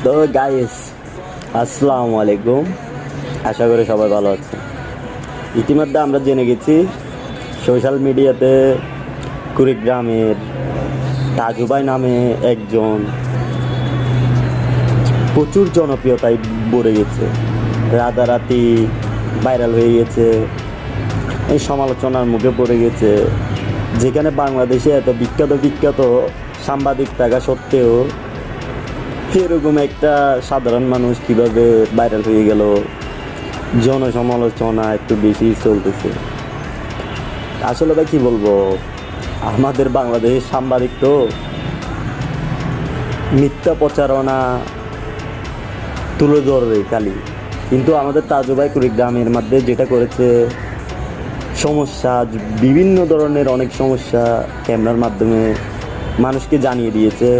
তো গাইস, আসসালামু আলাইকুম। আশা করি সবাই ভালো আছে। ইতিমধ্যে আমরা জেনে গেছি সোশ্যাল মিডিয়াতে কুড়িগ্রামের তাজু ভাই নামে একজন প্রচুর জনপ্রিয়তায় ভরে গেছে, রাতারাতি ভাইরাল হয়ে গেছে, এই সমালোচনার মুখে পড়ে গেছে। যেখানে বাংলাদেশে এত বিখ্যাত বিখ্যাত সাংবাদিক থাকা সত্ত্বেও এরকম একটা সাধারণ মানুষ কিভাবে ভাইরাল হয়ে গেল, জনসমালোচনা একটু বেশি চলতেছে। আসলে ভাই কি বলবো, আমাদের বাংলাদেশের সাংবাদিক তো মিথ্যা প্রচারণা তুলে ধরে খালি, কিন্তু আমাদের তাজু ভাই কুড়িগ্রামের মধ্যে যেটা করেছে, সমস্যা বিভিন্ন ধরনের অনেক সমস্যা ক্যামেরার মাধ্যমে মানুষকে জানিয়ে দিয়েছে।